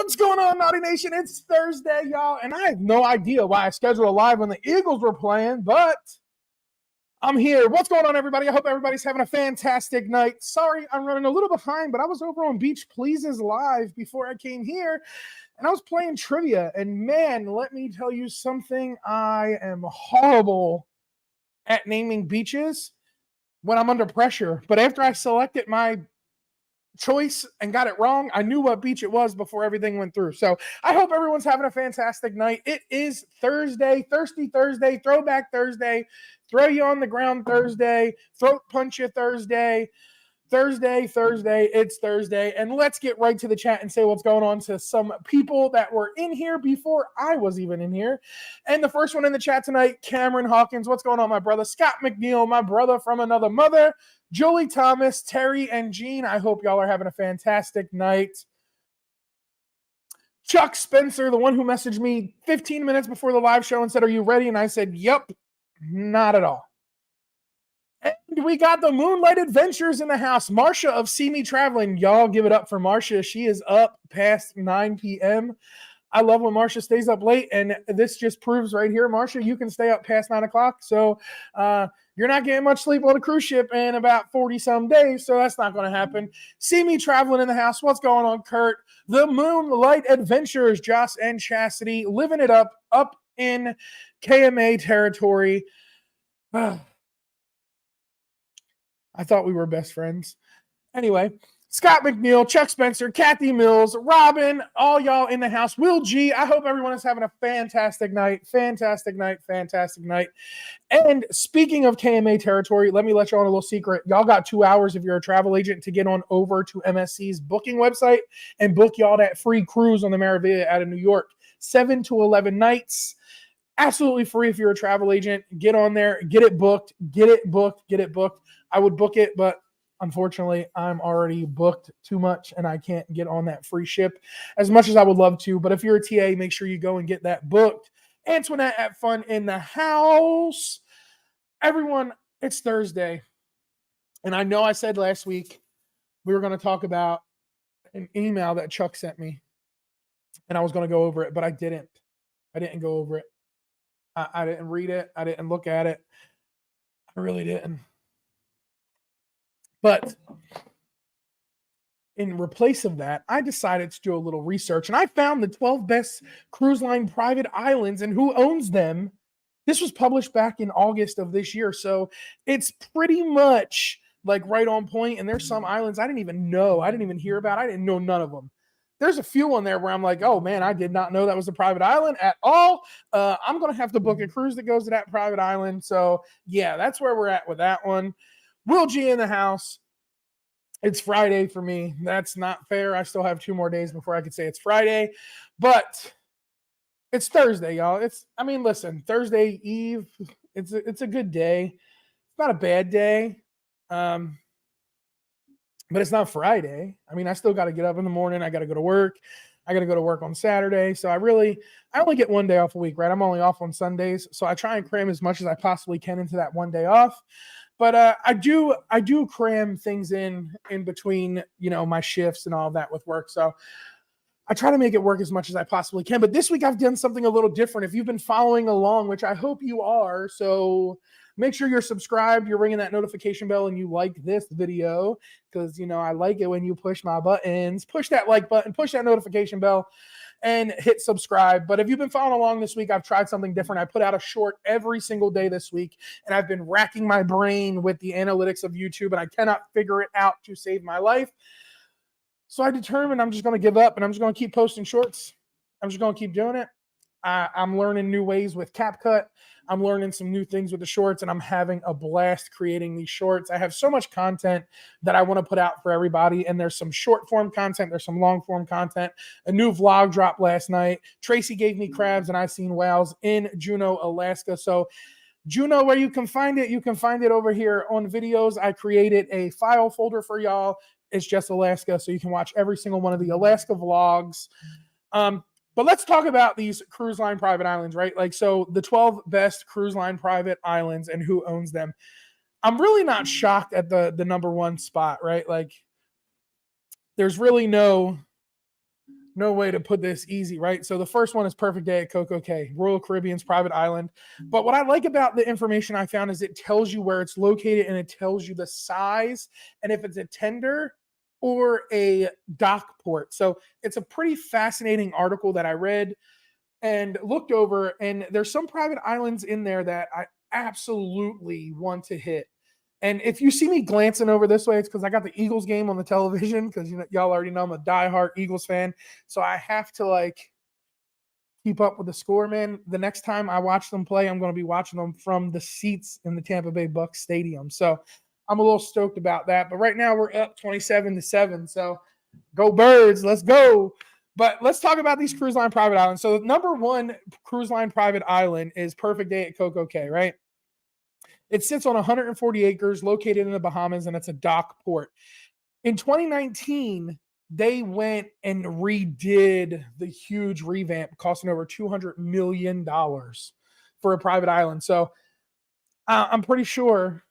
What's going on, Naughty Nation? It's Thursday, y'all, and I have no idea why I scheduled a live when the Eagles were playing, but I'm here. What's going on, everybody? I hope everybody's having a fantastic night. Sorry, I'm running a little behind, but I was over on Beach Pleases Live before I came here, and I was playing trivia, and man, let me tell you something. I am horrible at naming beaches when I'm under pressure, but after I selected my choice and got it wrong, I knew what beach it was before everything went through. So I hope everyone's having a fantastic night. It is Thursday, Thirsty Thursday, Throwback Thursday, Throw You on the Ground Thursday, Throat Punch You Thursday, it's Thursday. And let's get right to the chat and say what's going on to some people that were in here before I was even in here. And the first one in the chat tonight, Cameron Hawkins. What's going on, my brother? Scott McNeil, my brother from another mother. Julie Thomas, Terry, and Jean. I hope y'all are having a fantastic night. Chuck Spencer, the one who messaged me 15 minutes before the live show and said, "Are you ready?" And I said, "Yep, not at all." And we got the Moonlight Adventures in the house. Marsha of See Me Traveling. Y'all give it up for Marsha. She is up past 9 p.m. I love when Marsha stays up late, and this just proves right here, Marsha, you can stay up past 9 o'clock. So you're not getting much sleep on a cruise ship in about 40-some days, so that's not going to happen. See Me Traveling in the house. What's going on, Kurt? The Moonlight Adventures, Joss and Chastity, living it up in KMA territory. I thought we were best friends. Anyway, Scott McNeil, Chuck Spencer, Kathy Mills, Robin, all y'all in the house. Will G, I hope everyone is having a fantastic night. And speaking of KMA territory, let me let y'all on a little secret. Y'all got 2 hours if you're a travel agent to get on over to MSC's booking website and book y'all that free cruise on the Meraviglia out of New York. 7 to 11 nights. Absolutely free if you're a travel agent. Get on there, get it booked. I would book it, but unfortunately, I'm already booked too much and I can't get on that free ship as much as I would love to. But if you're a TA, make sure you go and get that booked. Antoinette at Fun in the house. Everyone, it's Thursday. And I know I said last week we were going to talk about an email that Chuck sent me. And I was going to go over it, but I didn't. I didn't go over it. I didn't read it. I didn't look at it. I really didn't. But in replace of that, I decided to do a little research, and I found the 12 best cruise line private islands and who owns them. This was published back in August of this year, so it's pretty much like right on point, and there's some islands I didn't even know. I didn't even hear about. I didn't know none of them. There's a few on there where I'm like, oh, man, I did not know that was a private island at all. I'm going to have to book a cruise that goes to that private island. So, yeah, that's where we're at with that one. Will G in the house. It's Friday for me. That's not fair. I still have 2 more days before I could say it's Friday. But It's Thursday, y'all. Listen, Thursday Eve. It's a good day. It's not a bad day. Um, but it's not Friday. I still got to get up in the morning. I got to go to work. I got to go to work on Saturday. So I only get one day off a week, right? I'm only off on Sundays. So I try and cram as much as I possibly can into that one day off. But I do cram things in between, my shifts and all of that with work. So I try to make it work as much as I possibly can. But this week I've done something a little different. If you've been following along, which I hope you are, so make sure you're subscribed, you're ringing that notification bell, and you like this video because, I like it when you push my buttons. Push that like button, push that notification bell, and hit subscribe. But if you've been following along this week, I've tried something different. I put out a short every single day this week, and I've been racking my brain with the analytics of YouTube, and I cannot figure it out to save my life. So I determined I'm just going to give up, and I'm just going to keep posting shorts. I'm just going to keep doing it. I'm learning new ways with CapCut. I'm learning some new things with the shorts, and I'm having a blast creating these shorts. I have so much content that I want to put out for everybody, and there's some short form content. There's some long form content. A new vlog dropped last night. Tracy gave me crabs, and I seen whales in Juneau, Alaska. So Juneau, where you can find it over here on videos. I created a file folder for y'all. It's just Alaska, so you can watch every single one of the Alaska vlogs. But let's talk about these cruise line private islands, right? So the 12 best cruise line private islands and who owns them. I'm really not shocked at the number one spot, right? There's really no way to put this easy, right? So the first one is Perfect Day at Coco Cay, Royal Caribbean's private island. But what I like about the information I found is it tells you where it's located, and it tells you the size and if it's a tender or a dock port. So it's a pretty fascinating article that I read and looked over, and there's some private islands in there that I absolutely want to hit. And if you see me glancing over this way, it's because I got the Eagles game on the television, because y'all already know I'm a diehard Eagles fan. So I have to keep up with the score, man. The next time I watch them play, I'm going to be watching them from the seats in the Tampa Bay Bucs Stadium. So I'm a little stoked about that. But right now we're up 27-7. So go Birds, let's go. But let's talk about these cruise line private islands. So the number one cruise line private island is Perfect Day at Coco Cay, right? It sits on 140 acres, located in the Bahamas, and it's a dock port. In 2019, they went and redid the huge revamp, costing over $200 million for a private island. So I'm pretty sure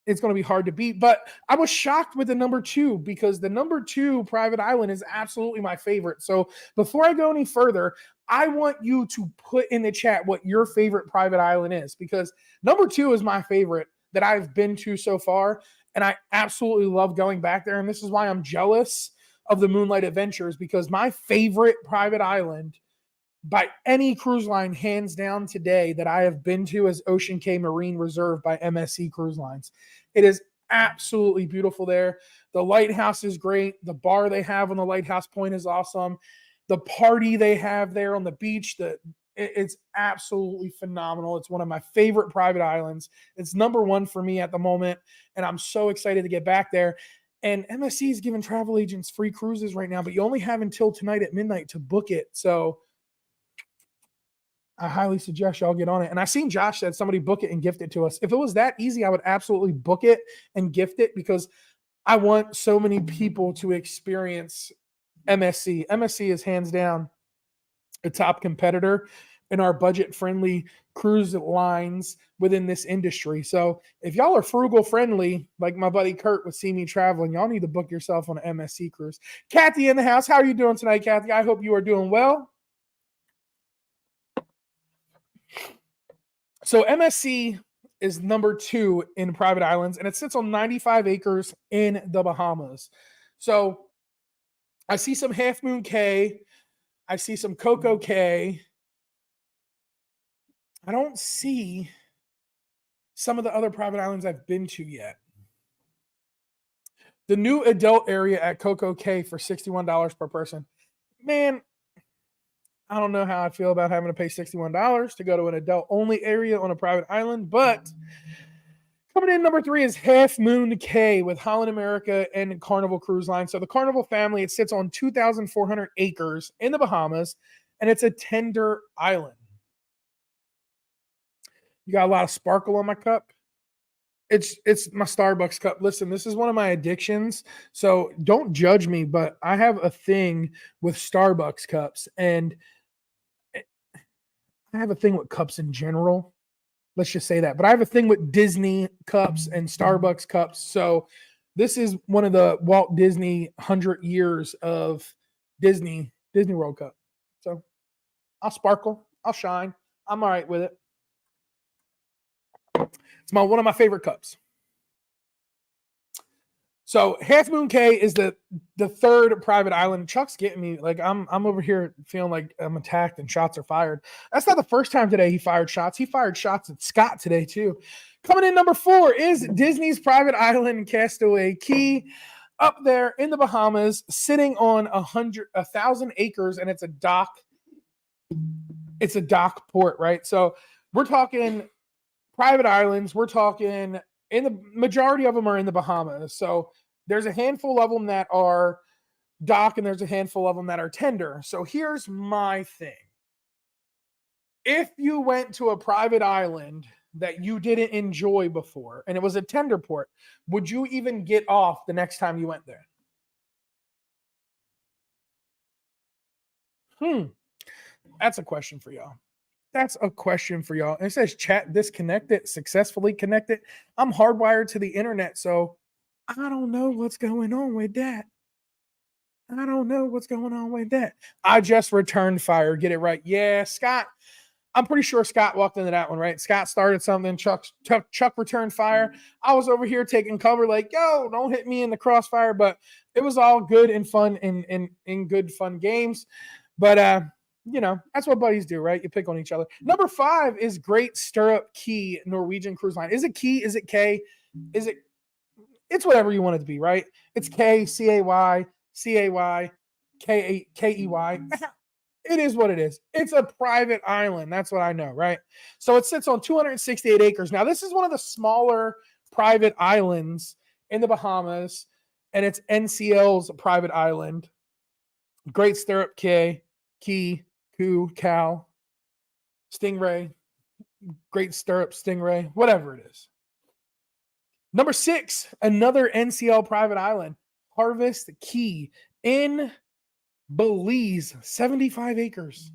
it's going to be hard to beat. But I was shocked with the number two, because the number two private island is absolutely my favorite. So before I go any further, I want you to put in the chat what your favorite private island is, because number two is my favorite that I've been to so far. And I absolutely love going back there. And this is why I'm jealous of the Moonlight Adventures, because my favorite private island by any cruise line, hands down today, that I have been to is Ocean Cay Marine Reserve by MSC Cruise Lines. It is absolutely beautiful there. The lighthouse is great. The bar they have on the lighthouse point is awesome. The party they have there on the beach, it's absolutely phenomenal. It's one of my favorite private islands. It's number one for me at the moment, and I'm so excited to get back there. And MSC is giving travel agents free cruises right now, but you only have until tonight at midnight to book it. So I highly suggest y'all get on it. And I've seen Josh said somebody book it and gift it to us. If it was that easy, I would absolutely book it and gift it, because I want so many people to experience MSC. MSC is hands down a top competitor in our budget-friendly cruise lines within this industry. So if y'all are frugal friendly, like my buddy Kurt would see me traveling, y'all need to book yourself on an MSC cruise. Kathy in the house. How are you doing tonight, Kathy? I hope you are doing well. So MSC is number two in private islands, and it sits on 95 acres in the Bahamas. So I see some Half Moon Cay. I see some Coco Cay. I don't see some of the other private islands I've been to yet. The new adult area at Coco Cay for $61 per person. Man, I don't know how I feel about having to pay $61 to go to an adult-only area on a private island, but coming in number three is Half Moon Cay with Holland America and Carnival Cruise Line. So the Carnival family, it sits on 2,400 acres in the Bahamas. and it's a tender island. You got a lot of sparkle on my cup. It's my Starbucks cup. Listen, this is one of my addictions. So don't judge me, but I have a thing with Starbucks cups, and I have a thing with cups in general. Let's just say that. But I have a thing with Disney cups and Starbucks cups. So this is one of the Walt Disney 100 years of Disney World Cup. So I'll sparkle, I'll shine. I'm all right with it. It's one of my favorite cups. So Half Moon Cay is the third private island. Chuck's getting me like I'm over here feeling like I'm attacked and shots are fired. That's not the first time today he fired shots. He fired shots at Scott today too. Coming in number 4 is Disney's private island Castaway Cay, up there in the Bahamas, sitting on 1,000 acres, and it's a dock. It's a dock port, right? So we're talking private islands. We're talking, in the majority of them are in the Bahamas. So there's a handful of them that are dock, and there's a handful of them that are tender. So here's my thing. If you went to a private island that you didn't enjoy before, and it was a tender port, would you even get off the next time you went there? That's a question for y'all. That's a question for y'all. And it says chat disconnected, successfully connected. I'm hardwired to the internet, so I don't know what's going on with that. I don't know what's going on with that. I just returned fire. Get it right. Yeah, Scott. I'm pretty sure Scott walked into that one, right? Scott started something. Chuck returned fire. I was over here taking cover, like, yo, don't hit me in the crossfire. But it was all good and fun in good fun games. But that's what buddies do, right? You pick on each other. Number 5 is Great Stirrup Cay Norwegian Cruise Line. Is it Key? Is it K? It's whatever you want it to be, right? It's K, C-A-Y, C-A-Y, K-E-Y. It is what it is. It's a private island. That's what I know, right? So it sits on 268 acres. Now, this is one of the smaller private islands in the Bahamas, and it's NCL's private island. Great Stirrup Cay, Coo, Cow, Stingray, Great Stirrup, Stingray, whatever it is. Number 6, another NCL private island, Harvest Cay in Belize, 75 acres.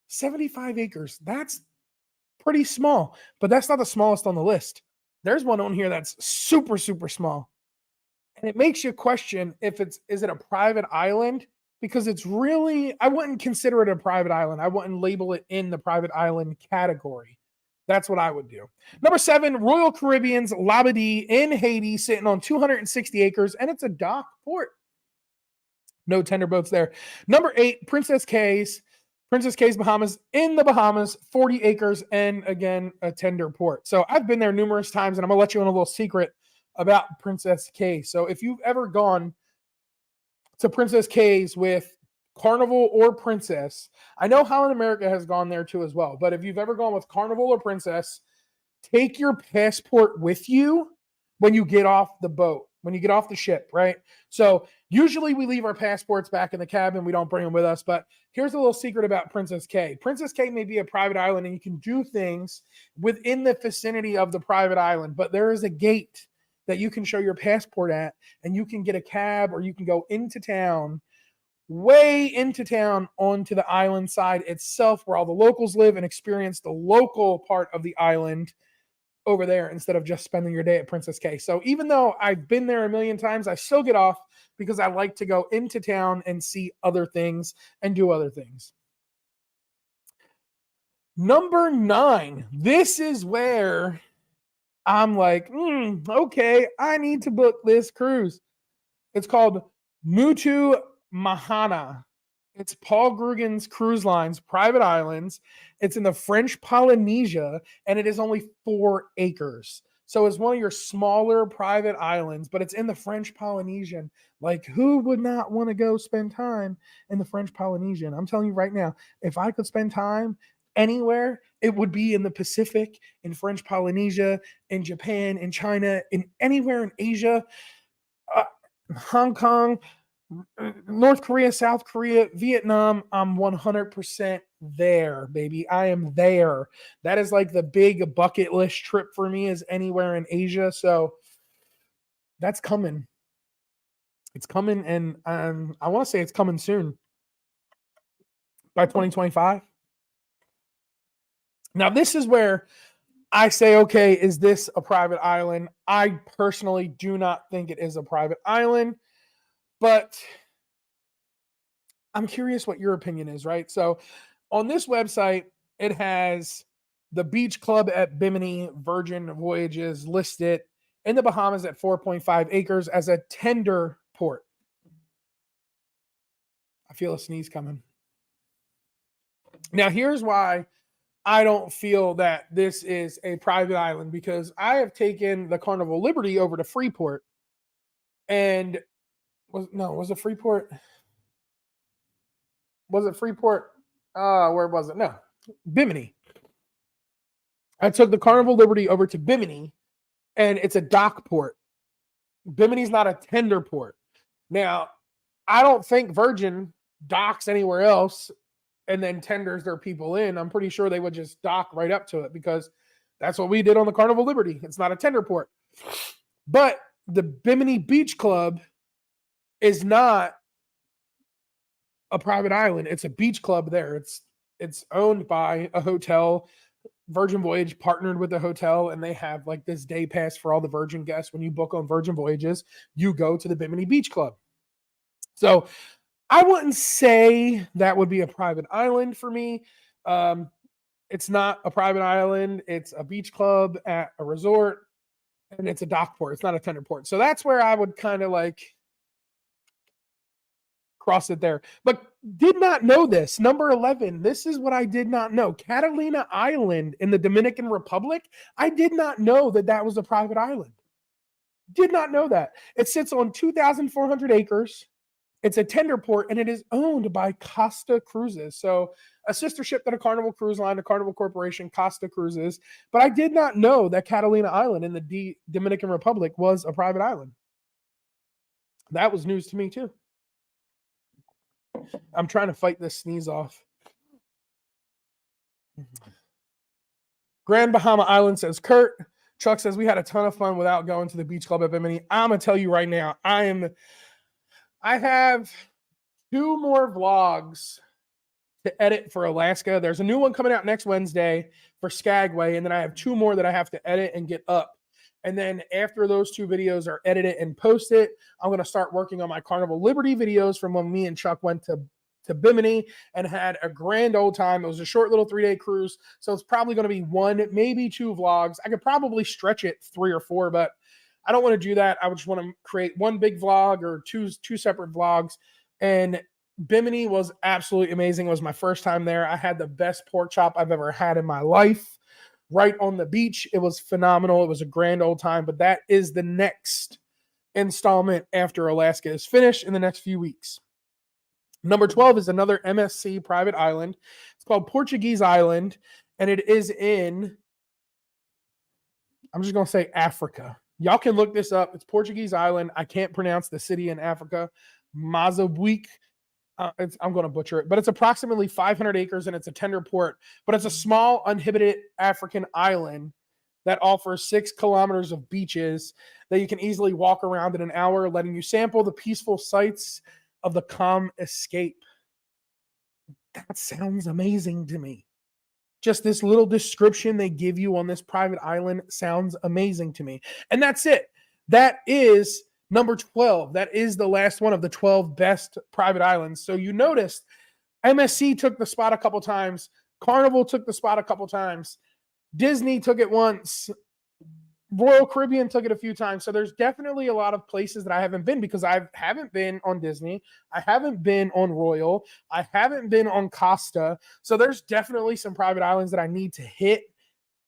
75 acres. That's pretty small, but that's not the smallest on the list. There's one on here that's super, super small. And it makes you question is it a private island? Because it's really, I wouldn't consider it a private island. I wouldn't label it in the private island category. That's what I would do. Number 7, Royal Caribbean's Labadee in Haiti, sitting on 260 acres, and it's a dock port. No tender boats there. Number 8, Princess Cay's Bahamas, in the Bahamas, 40 acres, and again, a tender port. So I've been there numerous times, and I'm going to let you in a little secret about Princess Cay. So if you've ever gone to Princess Cay's with Carnival or Princess, I know Holland America has gone there too as well, but if you've ever gone with Carnival or Princess, take your passport with you when you get off the boat, when you get off the ship, right? So usually we leave our passports back in the cabin. We don't bring them with us, but here's a little secret about Princess Cay. Princess Cay may be a private island, and you can do things within the vicinity of the private island, but there is a gate that you can show your passport at, and you can get a cab, or you can go into town, way into town, onto the island side itself where all the locals live, and experience the local part of the island over there instead of just spending your day at Princess Cay. So even though I've been there a million times, I still get off because I like to go into town and see other things and do other things. Number 9, this is where I'm like, okay, I need to book this cruise. It's called Mutu Mahana. It's Paul Grugan's Cruise Line's private islands. It's in the French Polynesia, and it is only 4 acres. So it's one of your smaller private islands, but it's in the French Polynesian. Like, who would not want to go spend time in the French Polynesian? I'm telling you right now, if I could spend time anywhere, it would be in the Pacific, in French Polynesia, in Japan, in China, in anywhere in Asia, Hong Kong, North Korea, South Korea, Vietnam, I'm 100% there, baby. I am there. That is like the big bucket list trip for me, is anywhere in Asia. So that's coming. It's coming, and I want to say it's coming soon, by 2025. Now, this is where I say, okay, is this a private island? I personally do not think it is a private island, but I'm curious what your opinion is, right? So on this website, it has the beach club at Bimini Virgin Voyages listed in the Bahamas at 4.5 acres as a tender port. I feel a sneeze coming. Now, here's why I don't feel that this is a private island, because I have taken the Carnival Liberty over to Freeport, and was it Freeport? Was it Freeport? Where was it? No, Bimini. I took the Carnival Liberty over to Bimini, and it's a dock port. Bimini's not a tender port. Now, I don't think Virgin docks anywhere else and then tenders their people in. I'm pretty sure they would just dock right up to it, because that's what we did on the Carnival Liberty. It's not a tender port. But the Bimini Beach Club is not a private island. It's a beach club there. It's owned by a hotel. Virgin Voyage partnered with the hotel, and they have like this day pass for all the Virgin guests. When you book on Virgin Voyages, you go to the Bimini Beach Club. So I wouldn't say that would be a private island for me. It's not a private island. It's a beach club at a resort, and it's a dock port. It's not a tender port. So that's where I would kind of like cross it there. But did not know this. Number 11. This is what I did not know. Catalina Island in the Dominican Republic. I did not know that that was a private island. Did not know that. It sits on 2,400 acres. It's a tender port, and it is owned by Costa Cruises. So a sister ship to the Carnival Cruise Line, the Carnival Corporation, Costa Cruises. But I did not know that Catalina Island in the Dominican Republic was a private island. That was news to me too. I'm trying to fight this sneeze off. Grand Bahama Island, says Kurt. Chuck says, we had a ton of fun without going to the beach club at Bimini. I'm going to tell you right now, I have 2 more vlogs to edit for Alaska. There's a new one coming out next Wednesday for Skagway, and then I have 2 more that I have to edit and get up. And then after those 2 videos are edited and posted, I'm going to start working on my Carnival Liberty videos from when me and Chuck went to Bimini and had a grand old time. It was a short little 3-day cruise, so it's probably going to be 1, maybe 2 vlogs. I could probably stretch it 3 or 4, but I don't want to do that. I just want to create 1 big vlog or two separate vlogs. And Bimini was absolutely amazing. It was my first time there. I had the best pork chop I've ever had in my life. Right on the beach. It was phenomenal. It was a grand old time, but that is the next installment after Alaska is finished in the next few weeks. Number 12 is another MSC private island. It's called Portuguese Island, and it is in, I'm just going to say Africa. Y'all can look this up. It's Portuguese Island. I can't pronounce the city in Africa. Mozambique. I'm going to butcher it, but it's approximately 500 acres, and it's a tender port, but it's a small, uninhibited African island that offers 6 kilometers of beaches that you can easily walk around in an hour, letting you sample the peaceful sights of the calm escape. That sounds amazing to me. Just this little description they give you on this private island sounds amazing to me. And that's it. That is number 12. That is the last one of the 12 best private islands. So you noticed MSC took the spot a couple times. Carnival took the spot a couple times. Disney took it once. Royal Caribbean took it a few times. So there's definitely a lot of places that I haven't been, because I haven't been on Disney. I haven't been on Royal. I haven't been on Costa. So there's definitely some private islands that I need to hit,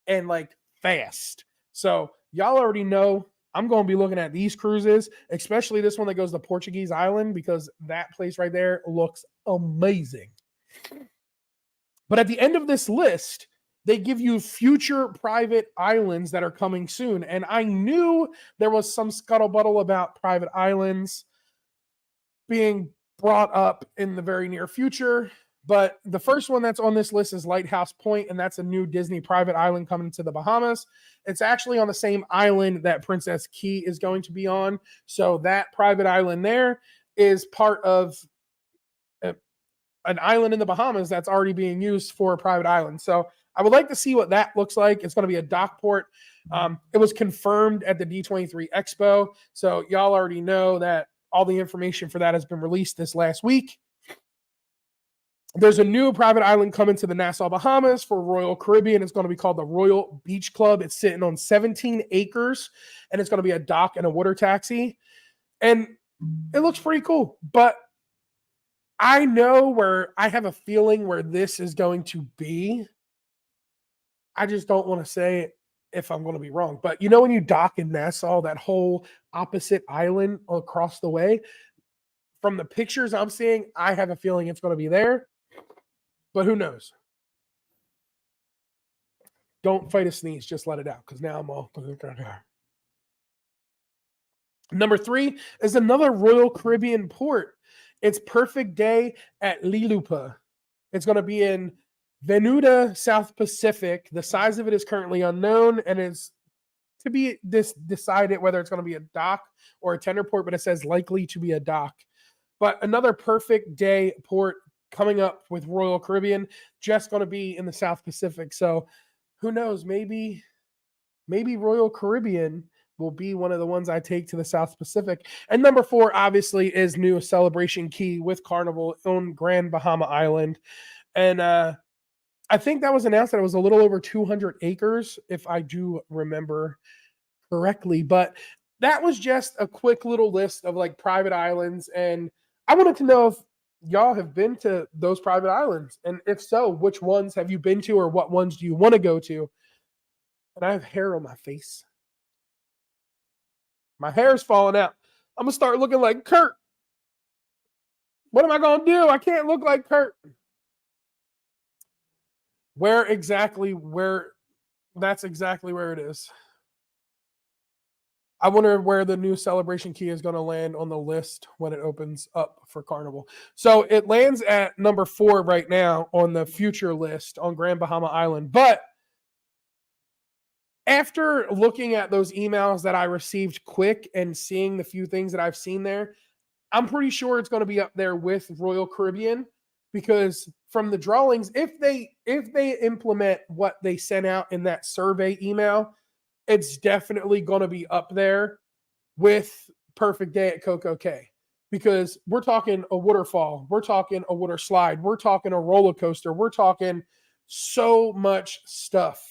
and like fast. So y'all already know I'm going to be looking at these cruises, especially this one that goes to Portuguese Island, because that place right there looks amazing. But at the end of this list, they give you future private islands that are coming soon. And I knew there was some scuttlebutt about private islands being brought up in the very near future. But the first one that's on this list is Lighthouse Point, and that's a new Disney private island coming to the Bahamas. It's actually on the same island that Princess Key is going to be on. So that private island there is part of an island in the Bahamas that's already being used for a private island. So I would like to see what that looks like. It's going to be a dock port. It was confirmed at the D23 Expo. So y'all already know that all the information for that has been released this last week. There's a new private island coming to the Nassau, Bahamas for Royal Caribbean. It's going to be called the Royal Beach Club. It's sitting on 17 acres, and it's going to be a dock and a water taxi. And it looks pretty cool. But I know where I have a feeling where this is going to be. I just don't want to say it if I'm going to be wrong. But you know, when you dock in Nassau, that whole opposite island across the way, from the pictures I'm seeing, I have a feeling it's going to be there. But who knows? Don't fight a sneeze. Just let it out, because now I'm all. Number 3 is another Royal Caribbean port. It's Perfect Day at Lilupa. It's going to be in Venuta, South Pacific. The size of it is currently unknown, and is to be decided whether it's going to be a dock or a tender port, but it says likely to be a dock. But another Perfect Day port coming up with Royal Caribbean, just going to be in the South Pacific. So who knows? Maybe Royal Caribbean will be one of the ones I take to the South Pacific. And number 4, obviously, is new Celebration Key with Carnival on Grand Bahama Island. And I think that was announced that it was a little over 200 acres, if I do remember correctly. But that was just a quick little list of like private islands. And I wanted to know if y'all have been to those private islands. And if so, which ones have you been to, or what ones do you want to go to? And I have hair on my face. My hair's falling out. I'm going to start looking like Kurt. What am I going to do? I can't look like Kurt. That's exactly where it is. I wonder where the new Celebration Key is going to land on the list when it opens up for Carnival. So it lands at number 4 right now on the future list on Grand Bahama Island. But after looking at those emails that I received quick and seeing the few things that I've seen there, I'm pretty sure it's going to be up there with Royal Caribbean, because from the drawings, if they implement what they sent out in that survey email, it's definitely going to be up there with Perfect Day at Coco Cay, because we're talking a waterfall, we're talking a water slide, we're talking a roller coaster, we're talking so much stuff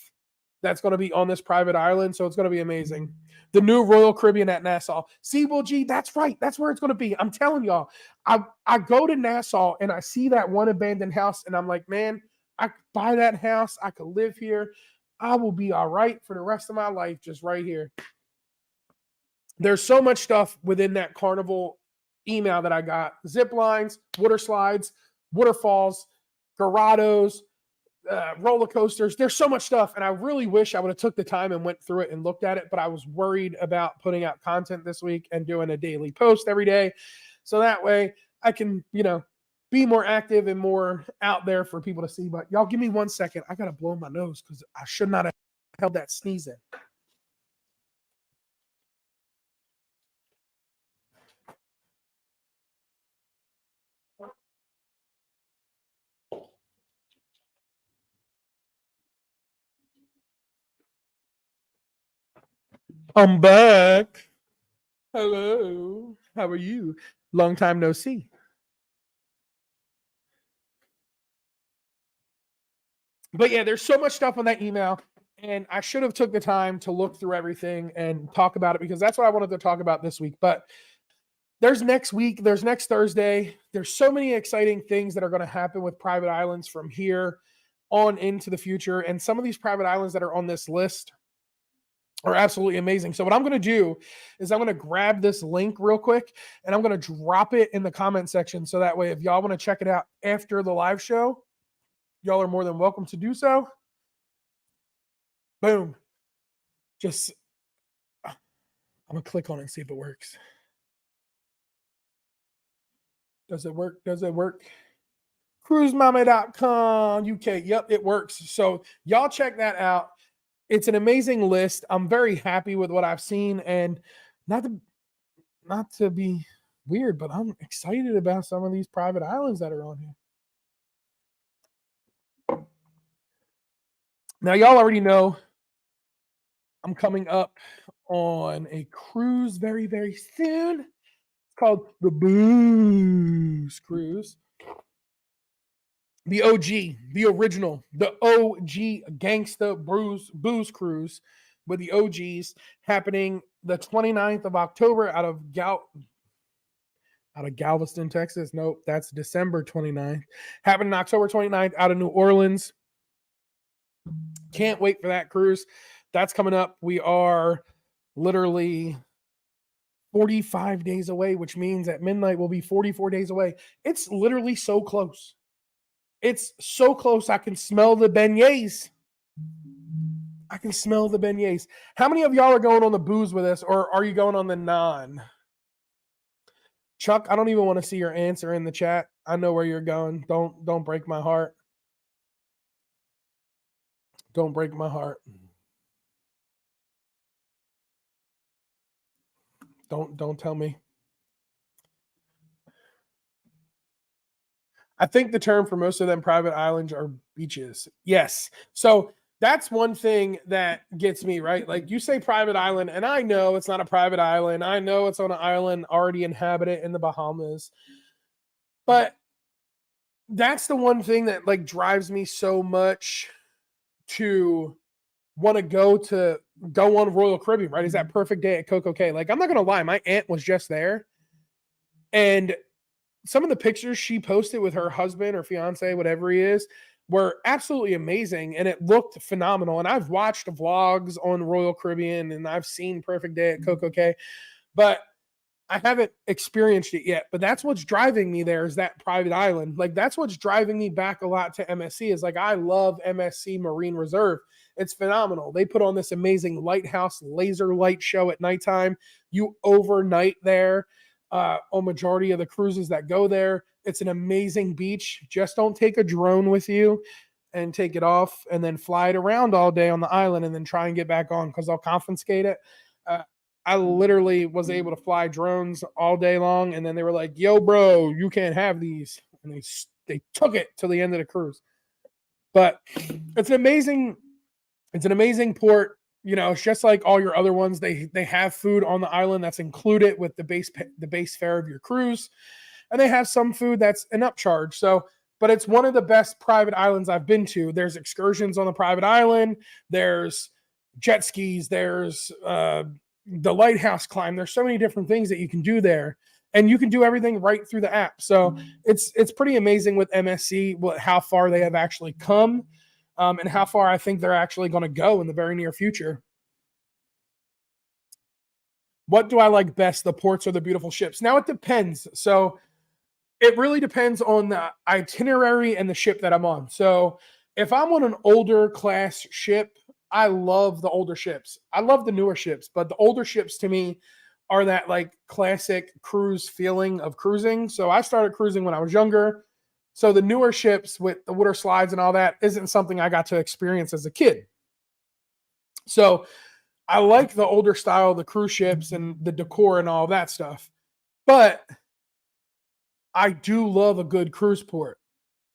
that's going to be on this private island. So it's going to be amazing. The new Royal Caribbean at Nassau. See, Will G, that's right. That's where it's going to be. I'm telling y'all, I go to Nassau and I see that one abandoned house, and I'm like, man, I could buy that house. I could live here. I will be all right for the rest of my life just right here. There's so much stuff within that Carnival email that I got. Zip lines, water slides, waterfalls, grottos, roller coasters. There's so much stuff, and I really wish I would have took the time and went through it and looked at it, but I was worried about putting out content this week and doing a daily post every day, so that way I can, be more active and more out there for people to see. But y'all give me 1 second. I gotta blow my nose because I should not have held that sneeze in. I'm back. Hello. How are you? Long time no see. But yeah, there's so much stuff on that email, and I should have took the time to look through everything and talk about it, because that's what I wanted to talk about this week. But there's next week, there's next Thursday. There's so many exciting things that are going to happen with private islands from here on into the future. And some of these private islands that are on this list are absolutely amazing. So what I'm going to do is I'm going to grab this link real quick, and I'm going to drop it in the comment section. So that way, if y'all want to check it out after the live show, y'all are more than welcome to do so. Boom. Just, I'm going to click on it and see if it works. Does it work? Does it work? Cruisemama.com UK. Yep, it works. So y'all check that out. It's an amazing list. I'm very happy with what I've seen, and not to be weird, but I'm excited about some of these private islands that are on here. Now, y'all already know I'm coming up on a cruise very, very soon. It's called the Booze Cruise. The OG, the original, the OG Gangsta Booze Cruise with the OGs happening the 29th of October out of Galveston, Texas. Nope, that's December 29th. Happening October 29th out of New Orleans. Can't wait for that cruise. That's coming up. We are literally 45 days away, which means at midnight we'll be 44 days away. It's literally so close. It's so close. I can smell the beignets. I can smell the beignets. How many of y'all are going on the booze with us, or are you going on the non? Chuck, I don't even want to see your answer in the chat. I know where you're going. Don't break my heart. Don't break my heart. Don't tell me. I think the term for most of them private islands are beaches. Yes. So that's one thing that gets me, right? Like you say private island, and I know it's not a private island. I know it's on an island already inhabited in the Bahamas. But that's the one thing that like drives me so much to want to go on Royal Caribbean, right? Is that perfect day at Coco Cay. Like, I'm not gonna lie, my aunt was just there. And some of the pictures she posted with her husband or fiance, whatever he is, were absolutely amazing, and it looked phenomenal. And I've watched vlogs on Royal Caribbean, and I've seen Perfect Day at Coco Cay, but I haven't experienced it yet. But that's what's driving me there, is that private island. Like that's what's driving me back a lot to MSC, is like I love MSC Marine Reserve. It's phenomenal. They put on this amazing lighthouse laser light show at nighttime. You overnight there. On majority of the cruises that go there. It's an amazing beach. Just don't take a drone with you and take it off and then fly it around all day on the island and then try and get back on, because they'll confiscate it. I literally was able to fly drones all day long, and then they were like, yo, bro, you can't have these. And they took it to the end of the cruise. But it's an amazing port. You know, it's just like all your other ones. They have food on the island that's included with the base fare of your cruise, and they have some food that's an upcharge. So, but it's one of the best private islands I've been to. There's excursions on the private island. There's jet skis. There's the lighthouse climb. There's so many different things that you can do there, and you can do everything right through the app. So it's pretty amazing with MSC how far they have actually come. And how far I think they're actually going to go in the very near future. What do I like best, the ports or the beautiful ships? Now it depends. So it really depends on the itinerary and the ship that I'm on. So if I'm on an older class ship, I love the older ships. I love the newer ships, but the older ships to me are that like classic cruise feeling of cruising. So I started cruising when I was younger. So the newer ships with the water slides and all that isn't something I got to experience as a kid. So I like the older style, the cruise ships and the decor and all that stuff. But I do love a good cruise port.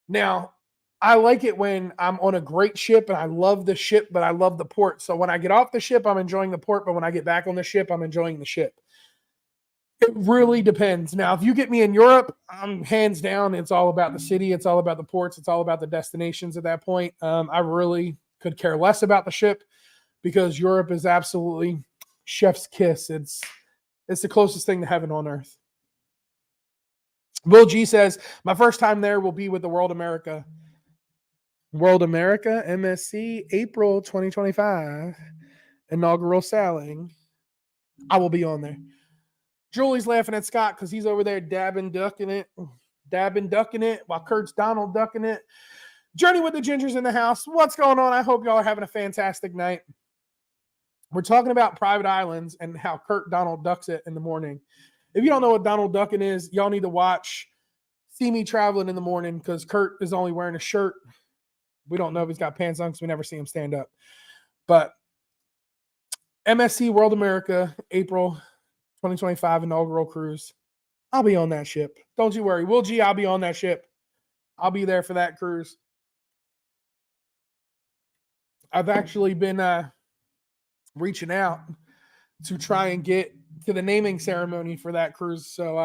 Now, I like it when I'm on a great ship and I love the ship, but I love the port. So when I get off the ship, I'm enjoying the port. But when I get back on the ship, I'm enjoying the ship. It really depends. Now, if you get me in Europe, I'm hands down, it's all about the city. It's all about the ports. It's all about the destinations at that point. I really could care less about the ship, because Europe is absolutely chef's kiss. It's the closest thing to heaven on earth. Will G says, my first time there will be with the World America. World America, MSC, April 2025. Inaugural sailing. I will be on there. Julie's laughing at Scott because he's over there dabbing, ducking it while Kurt's Donald ducking it. Journey with the Gingers in the house. What's going on? I hope y'all are having a fantastic night. We're talking about private islands and how Kurt Donald ducks it in the morning. If you don't know what Donald ducking is, y'all need to watch see me traveling in the morning because Kurt is only wearing a shirt. We don't know if he's got pants on because we never see him stand up. But MSC World America, April 2025 inaugural cruise. I'll be on that ship. Don't you worry. Will G, I'll be on that ship. I'll be there for that cruise. I've actually been reaching out to try and get to the naming ceremony for that cruise so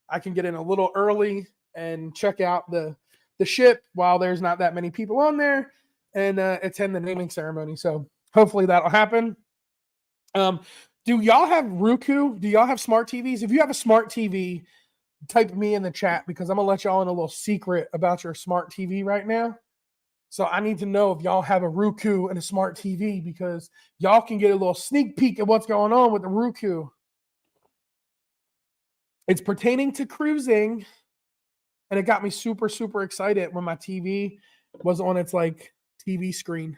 I can get in a little early and check out the ship while there's not that many people on there and attend the naming ceremony. So hopefully that'll happen. Do y'all have Roku? Do y'all have smart TVs? If you have a smart TV, type me in the chat because I'm going to let y'all in a little secret about your smart TV right now. So I need to know if y'all have a Roku and a smart TV because y'all can get a little sneak peek at what's going on with the Roku. It's pertaining to cruising, and it got me super, super excited when my TV was on its like TV screen.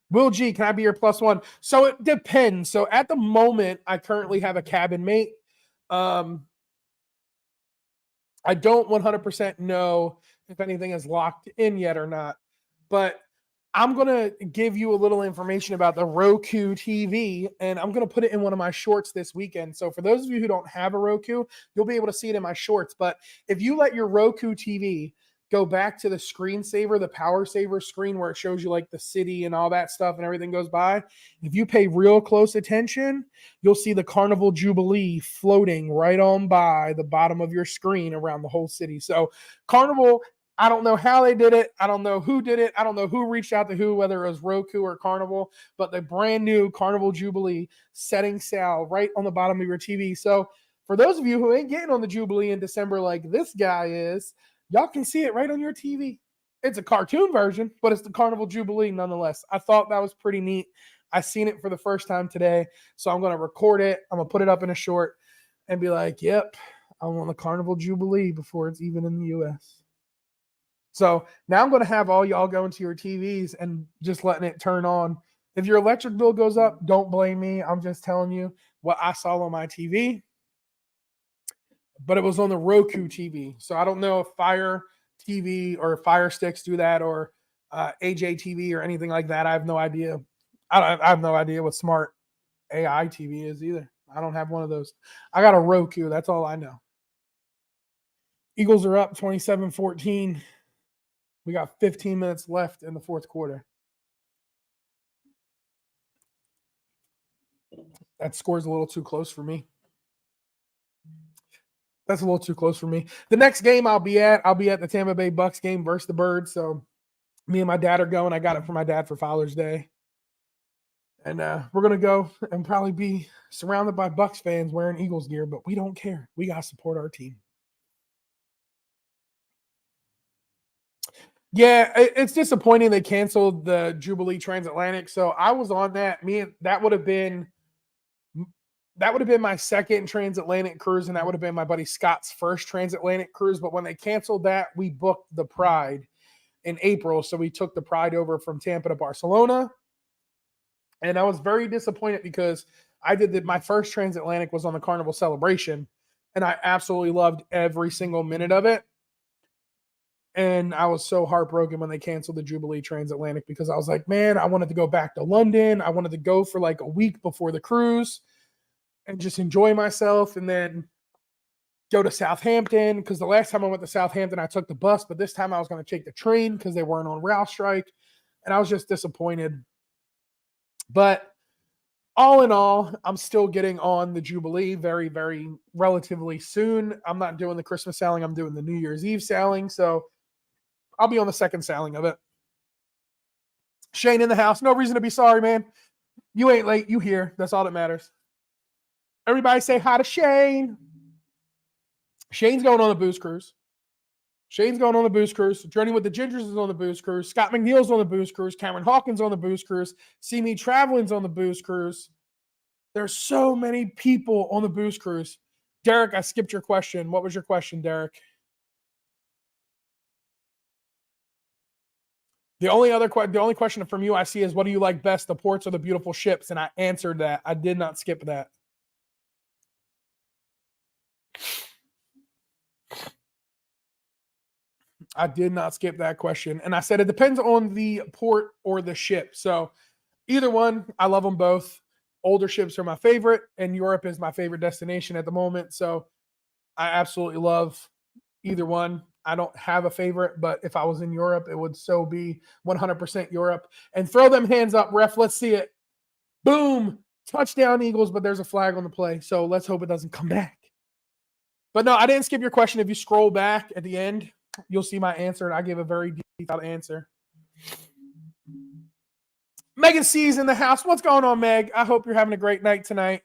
Will G, can I be your +1? So it depends. So at the moment, I currently have a cabin mate. I don't 100% know if anything is locked in yet or not, but I'm going to give you a little information about the Roku TV, and I'm going to put it in one of my shorts this weekend. So for those of you who don't have a Roku, you'll be able to see it in my shorts. But if you let your Roku TV go back to the screensaver, the power saver screen where it shows you like the city and all that stuff and everything goes by, if you pay real close attention, you'll see the Carnival Jubilee floating right on by the bottom of your screen around the whole city. So Carnival, I don't know how they did it. I don't know who did it. I don't know who reached out to who, whether it was Roku or Carnival, but the brand new Carnival Jubilee setting sail right on the bottom of your TV. So for those of you who ain't getting on the Jubilee in December like this guy is, y'all can see it right on your TV. It's a cartoon version, but it's the Carnival Jubilee nonetheless. I thought that was pretty neat. I seen it for the first time today, so I'm going to record it. I'm going to put it up in a short and be like, yep, I'm on the Carnival Jubilee before it's even in the U.S. So now I'm going to have all y'all go into your TVs and just letting it turn on. If your electric bill goes up, don't blame me. I'm just telling you what I saw on my TV. But it was on the Roku TV. So I don't know if Fire TV or Fire Sticks do that or AJ TV or anything like that. I have no idea. I have no idea what smart AI TV is either. I don't have one of those. I got a Roku. That's all I know. Eagles are up 27-14. We got 15 minutes left in the fourth quarter. That score's a little too close for me. That's a little too close for me. The next game I'll be at the Tampa Bay Bucks game versus the Birds. So me and my dad are going. I got it for my dad for Father's Day. And we're going to go and probably be surrounded by Bucks fans wearing Eagles gear, but we don't care. We got to support our team. Yeah, it's disappointing they canceled the Jubilee Transatlantic. So I was on that. That would have been my second transatlantic cruise, and that would have been my buddy Scott's first transatlantic cruise. But when they canceled that, we booked the Pride in April. So we took the Pride over from Tampa to Barcelona. And I was very disappointed because my first transatlantic was on the Carnival Celebration, and I absolutely loved every single minute of it. And I was so heartbroken when they canceled the Jubilee Transatlantic because I was like, man, I wanted to go back to London. I wanted to go for like a week before the cruise and just enjoy myself and then go to Southampton because the last time I went to Southampton, I took the bus, but this time I was going to take the train because they weren't on rail strike. And I was just disappointed. But all in all, I'm still getting on the Jubilee very, very relatively soon. I'm not doing the Christmas sailing. I'm doing the New Year's Eve sailing. So I'll be on the second sailing of it. Shane in the house. No reason to be sorry, man. You ain't late. You here. That's all that matters. Everybody say hi to Shane. Shane's going on the booze cruise. Journey with the Gingers is on the booze cruise. Scott McNeil's on the booze cruise. Cameron Hawkins on the booze cruise. See Me Traveling's on the booze cruise. There's so many people on the booze cruise. Derek, I skipped your question. What was your question, Derek? The only question from you I see is, what do you like best, the ports or the beautiful ships? And I answered that. I did not skip that. I did not skip that question. And I said it depends on the port or the ship. So either one, I love them both. Older ships are my favorite, and Europe is my favorite destination at the moment. So I absolutely love either one. I don't have a favorite, but if I was in Europe, it would so be 100% Europe. And throw them hands up, ref. Let's see it. Boom. Touchdown, Eagles, but there's a flag on the play. So let's hope it doesn't come back. But no, I didn't skip your question. If you scroll back at the end, you'll see my answer, and I give a very detailed answer. Megan C's in the house. What's going on, Meg? I hope you're having a great night tonight.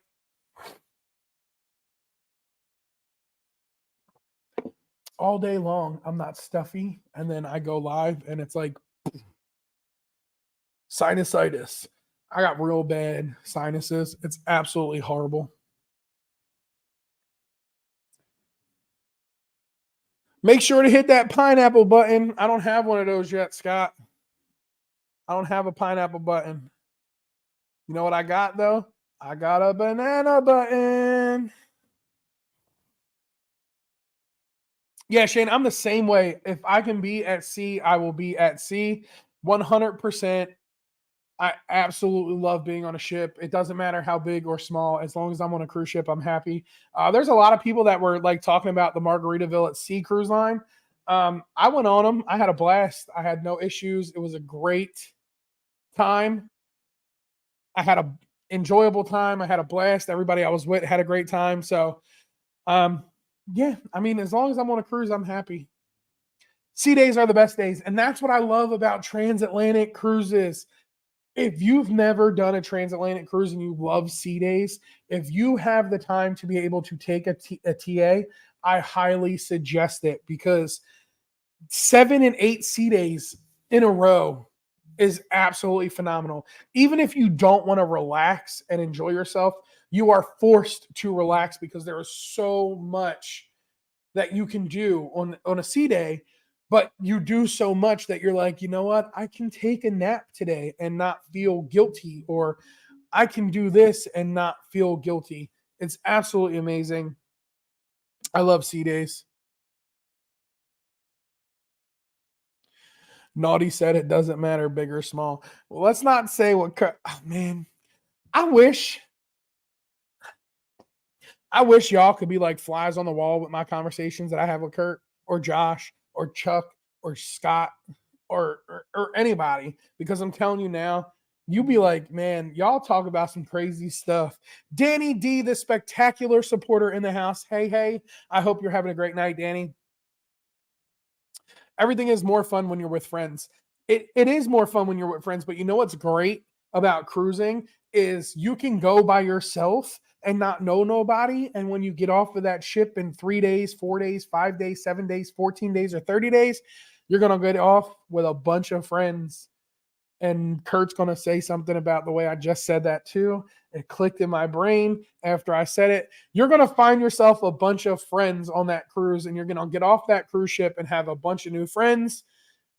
All day long, I'm not stuffy, and then I go live, and it's like sinusitis. I got real bad sinuses. It's absolutely horrible. Make sure to hit that pineapple button. I don't have one of those yet, Scott. I don't have a pineapple button. You know what I got, though? I got a banana button. Yeah, Shane, I'm the same way. If I can be at sea, I will be at sea. 100%. I absolutely love being on a ship. It doesn't matter how big or small. As long as I'm on a cruise ship, I'm happy. There's a lot of people that were like talking about the Margaritaville at Sea cruise line. I went on them. I had a blast. I had no issues. It was a great time. I had a enjoyable time. I had a blast. Everybody I was with had a great time. So, yeah, I mean, as long as I'm on a cruise, I'm happy. Sea days are the best days. And that's what I love about transatlantic cruises. If you've never done a transatlantic cruise and you love sea days, if you have the time to be able to take a TA, I highly suggest it because 7 and 8 sea days in a row is absolutely phenomenal. Even if you don't want to relax and enjoy yourself, you are forced to relax because there is so much that you can do on a sea day, but you do so much that you're like, you know what? I can take a nap today and not feel guilty, or I can do this and not feel guilty. It's absolutely amazing. I love sea days. Naughty said it doesn't matter big or small. Well, let's not say what. Oh, man, I wish. I wish y'all could be like flies on the wall with my conversations that I have with Kurt or Josh or Chuck or Scott or anybody, because I'm telling you now, you be like, man, y'all talk about some crazy stuff. Danny D, the spectacular supporter in the house. Hey, I hope you're having a great night, Danny. Everything is more fun when you're with friends. It is more fun when you're with friends, but you know what's great about cruising is you can go by yourself and not know nobody. And when you get off of that ship in 3 days, 4 days, 5 days, 7 days, 14 days, or 30 days, you're going to get off with a bunch of friends. And Kurt's going to say something about the way I just said that too. It clicked in my brain after I said it. You're going to find yourself a bunch of friends on that cruise, and you're going to get off that cruise ship and have a bunch of new friends.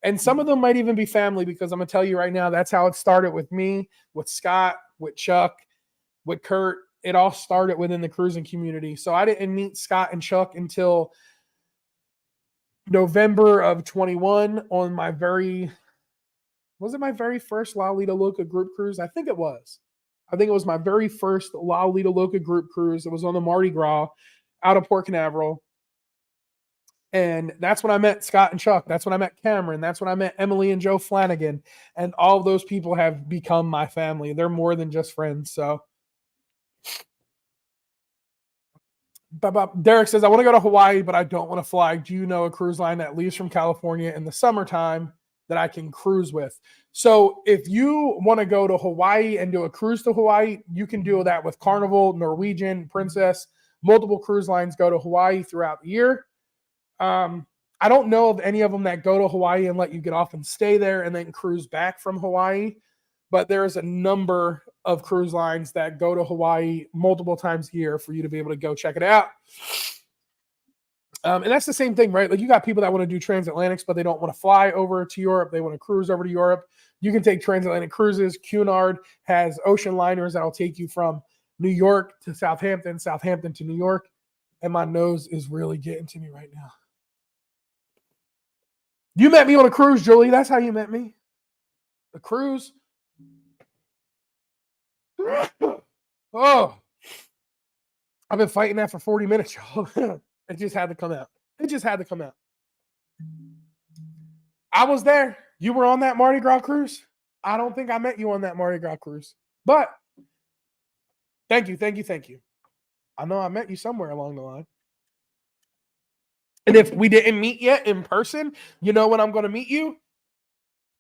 And some of them might even be family, because I'm going to tell you right now, that's how it started with me, with Scott, with Chuck, with Kurt. It all started within the cruising community. So I didn't meet Scott and Chuck until November of 21 on my was it my very first La Lita Loca group cruise? I think it was. I think it was my very first La Lita Loca group cruise. It was on the Mardi Gras out of Port Canaveral. And that's when I met Scott and Chuck. That's when I met Cameron. That's when I met Emily and Joe Flanagan. And all of those people have become my family. They're more than just friends. So Derek says, I want to go to Hawaii, but I don't want to fly. Do you know a cruise line that leaves from California in the summertime that I can cruise with? So if you want to go to Hawaii and do a cruise to Hawaii, you can do that with Carnival, Norwegian, Princess. Multiple cruise lines go to Hawaii throughout the year. I don't know of any of them that go to Hawaii and let you get off and stay there and then cruise back from Hawaii. But there is a number of cruise lines that go to Hawaii multiple times a year for you to be able to go check it out. And that's the same thing, right? Like, you got people that want to do transatlantics, but they don't want to fly over to Europe. They want to cruise over to Europe. You can take transatlantic cruises. Cunard has ocean liners that'll take you from New York to Southampton, Southampton to New York. And my nose is really getting to me right now. You met me on a cruise, Julie. That's how you met me. A cruise. Oh, I've been fighting that for 40 minutes, y'all. It just had to come out. It just had to come out. I was there. You were on that Mardi Gras cruise? I don't think I met you on that Mardi Gras cruise. But thank you. I know I met you somewhere along the line. And if we didn't meet yet in person, you know when I'm going to meet you?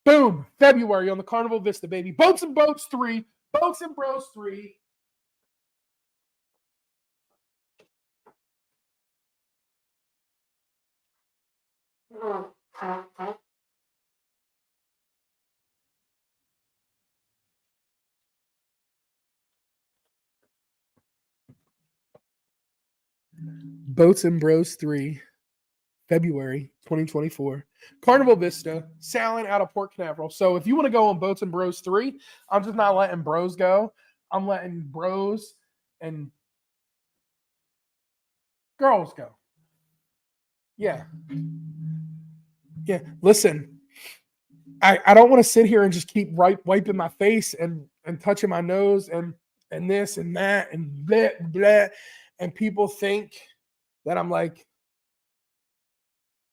Boom. February on the Carnival Vista, baby. Boats and Boats 3. Boats and Bros 3. Boats and Bros 3, February 2024. Carnival Vista, sailing out of Port Canaveral. So if you want to go on Boats and Bros 3, I'm just not letting bros go. I'm letting bros and girls go. Yeah. Yeah. Listen, I don't want to sit here and just keep wiping my face and touching my nose and this and that and blah, blah. And people think that I'm like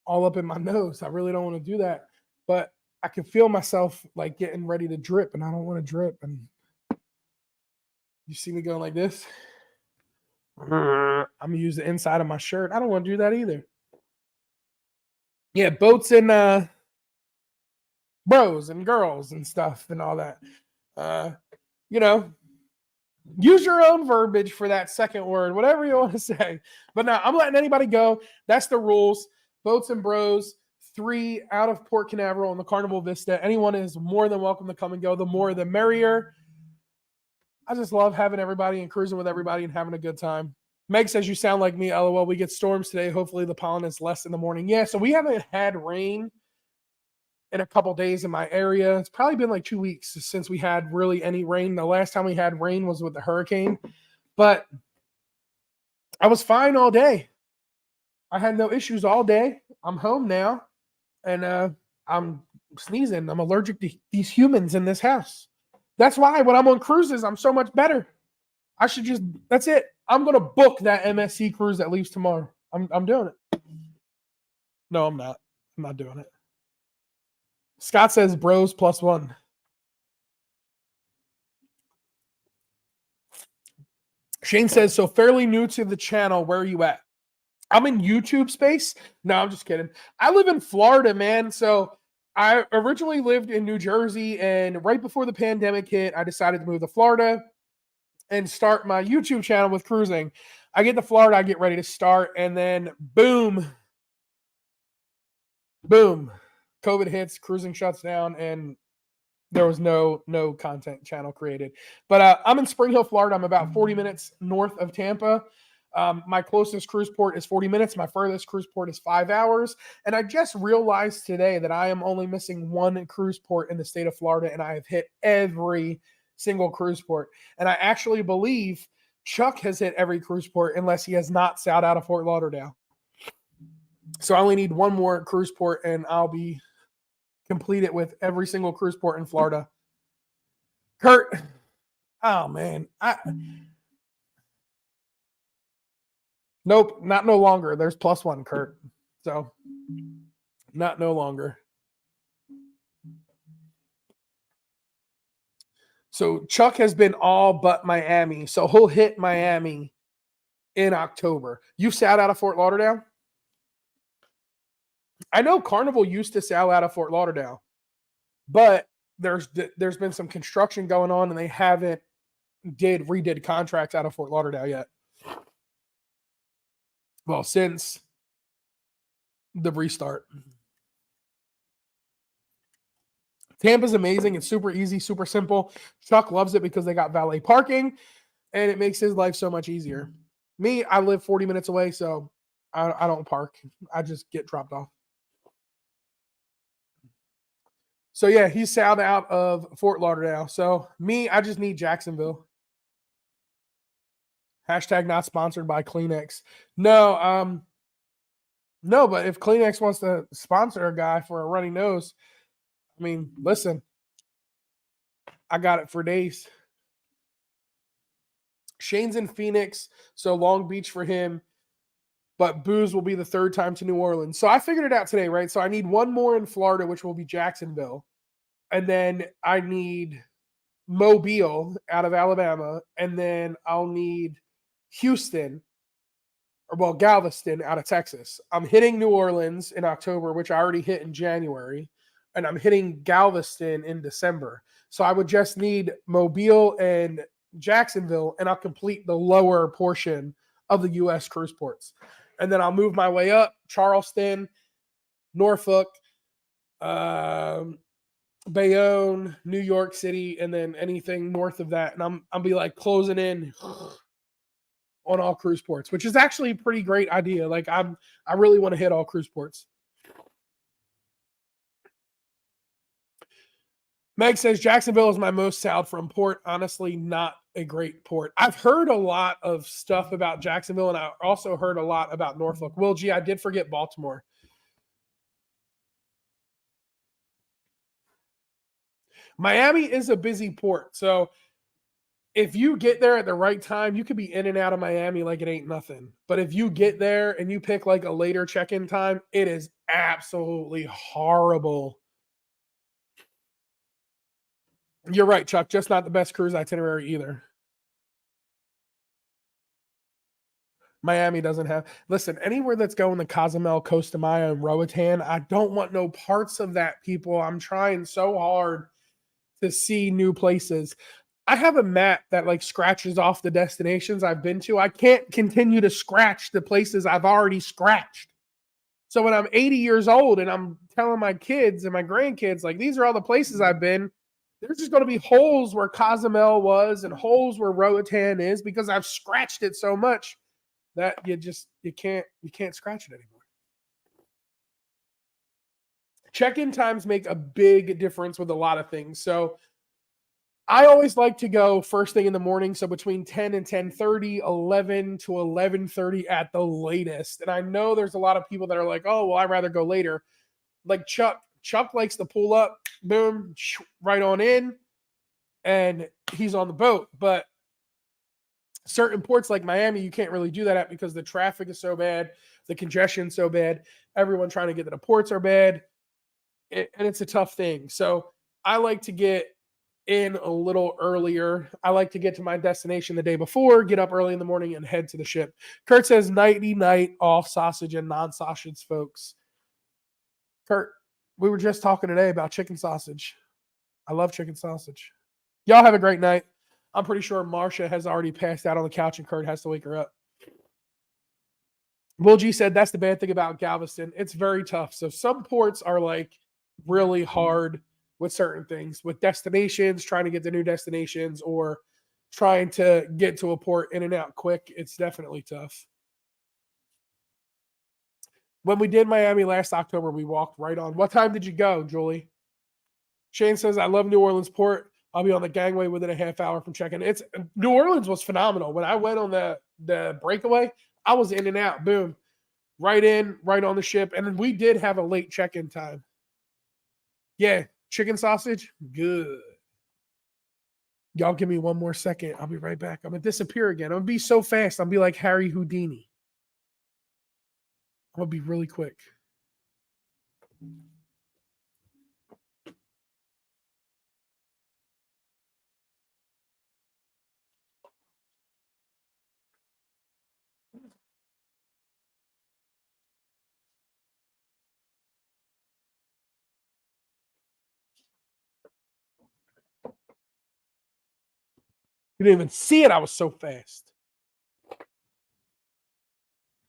all up in my nose. I really don't want to do that. But I can feel myself like getting ready to drip, and I don't want to drip. And you see me going like this? I'm gonna use the inside of my shirt. I don't want to do that either. Yeah, boats and bros and girls and stuff and all that. You know, use your own verbiage for that second word, whatever you want to say. But no, I'm letting anybody go. That's the rules. Boats and Bros 3 out of Port Canaveral on the Carnival Vista. Anyone is more than welcome to come and go. The more, the merrier. I just love having everybody and cruising with everybody and having a good time. Meg says you sound like me. LOL. We get storms today. Hopefully the pollen is less in the morning. Yeah, so we haven't had rain in a couple days in my area. It's probably been like 2 weeks since we had really any rain. The last time we had rain was with the hurricane, but I was fine all day. I had no issues all day. I'm home now, and I'm sneezing. I'm allergic to these humans in this house. That's why when I'm on cruises, I'm so much better. I should just, that's it. I'm going to book that MSC cruise that leaves tomorrow. I'm doing it. No, I'm not. I'm not doing it. Scott says bros +1. Shane says, so fairly new to the channel. Where are you at? I'm in YouTube space. No, I'm just kidding. I live in Florida, man. So I originally lived in New Jersey, and right before the pandemic hit, I decided to move to Florida and start my YouTube channel with cruising. I get to Florida, I get ready to start, and then boom, COVID hits, cruising shuts down, and there was no content channel created. But I'm in Spring Hill, Florida. I'm about 40 minutes north of Tampa. My closest cruise port is 40 minutes. My furthest cruise port is 5 hours. And I just realized today that I am only missing one cruise port in the state of Florida, and I have hit every single cruise port. And I actually believe Chuck has hit every cruise port unless he has not sailed out of Fort Lauderdale. So I only need one more cruise port, and I'll be completed with every single cruise port in Florida. Kurt, oh man, nope, not no longer. There's +1, Kurt. So not no longer. So Chuck has been all but Miami. So he'll hit Miami in October. You sat out of Fort Lauderdale? I know Carnival used to sail out of Fort Lauderdale, but there's been some construction going on, and they haven't redid contracts out of Fort Lauderdale yet. Well, since the restart. Tampa's amazing. It's super easy, super simple. Chuck loves it because they got valet parking, and it makes his life so much easier. Me, I live 40 minutes away, so I don't park. I just get dropped off. So, yeah, he sailed out of Fort Lauderdale. So, me, I just need Jacksonville. Hashtag not sponsored by Kleenex. No, No, but if Kleenex wants to sponsor a guy for a runny nose, I mean, listen, I got it for days. Shane's in Phoenix, so Long Beach for him, but Booze will be the third time to New Orleans. So I figured it out today, right? So I need one more in Florida, which will be Jacksonville. And then I need Mobile out of Alabama. And then I'll need Houston, or well, Galveston out of Texas. I'm hitting New Orleans in October, which I already hit in January. And I'm hitting Galveston in December. So I would just need Mobile and Jacksonville, and I'll complete the lower portion of the U.S. cruise ports. And then I'll move my way up: Charleston, Norfolk, Bayonne, New York City, and then anything north of that. And I'll be like closing in on all cruise ports, which is actually a pretty great idea. Like I really want to hit all cruise ports. Meg says Jacksonville is my most south from port. Honestly, not a great port. I've heard a lot of stuff about Jacksonville, and I also heard a lot about Norfolk. Will G, I did forget Baltimore. Miami is a busy port. So if you get there at the right time, you could be in and out of Miami like it ain't nothing. But if you get there and you pick like a later check-in time, it is absolutely horrible. You're right, Chuck. Just not the best cruise itinerary either. Miami doesn't have. Listen, anywhere that's going to Cozumel, Costa Maya, and Roatan, I don't want no parts of that, people. I'm trying so hard to see new places. I have a map that like scratches off the destinations I've been to. I can't continue to scratch the places I've already scratched. So when I'm 80 years old and I'm telling my kids and my grandkids, like, these are all the places I've been, there's just going to be holes where Cozumel was and holes where Roatan is because I've scratched it so much that you can't scratch it anymore. Check-in times make a big difference with a lot of things. So I always like to go first thing in the morning, so between 10 and 10:30, 11 to 11:30 at the latest. And I know there's a lot of people that are like, "Oh, well, I'd rather go later." Like Chuck likes to pull up, boom, right on in, and he's on the boat. But certain ports like Miami, you can't really do that at because the traffic is so bad, the congestion's so bad, everyone trying to get to the ports are bad, and it's a tough thing. So I like to get in a little earlier. I like to get to my destination the day before, get up early in the morning, and head to the ship. Kurt says nighty night off sausage and non-sausage, folks. Kurt, we were just talking today about chicken sausage. I love chicken sausage. Y'all have a great night. I'm pretty sure Marsha has already passed out on the couch and Kurt has to wake her up. Will G said that's the bad thing about Galveston. It's very tough. So some ports are like really hard with certain things, with destinations, trying to get to new destinations or trying to get to a port in and out quick. It's definitely tough. When we did Miami last October, we walked right on. What time did you go, Julie? Shane says, I love New Orleans port. I'll be on the gangway within a half hour from checking. It's New Orleans was phenomenal. When I went on the breakaway, I was in and out. Boom. Right in, right on the ship. And then we did have a late check-in time. Yeah, chicken sausage, good. Y'all give me one more second. I'll be right back. I'm going to disappear again. I'm going to be so fast. I'll be like Harry Houdini. I'm going to be really quick. You didn't even see it. I was so fast.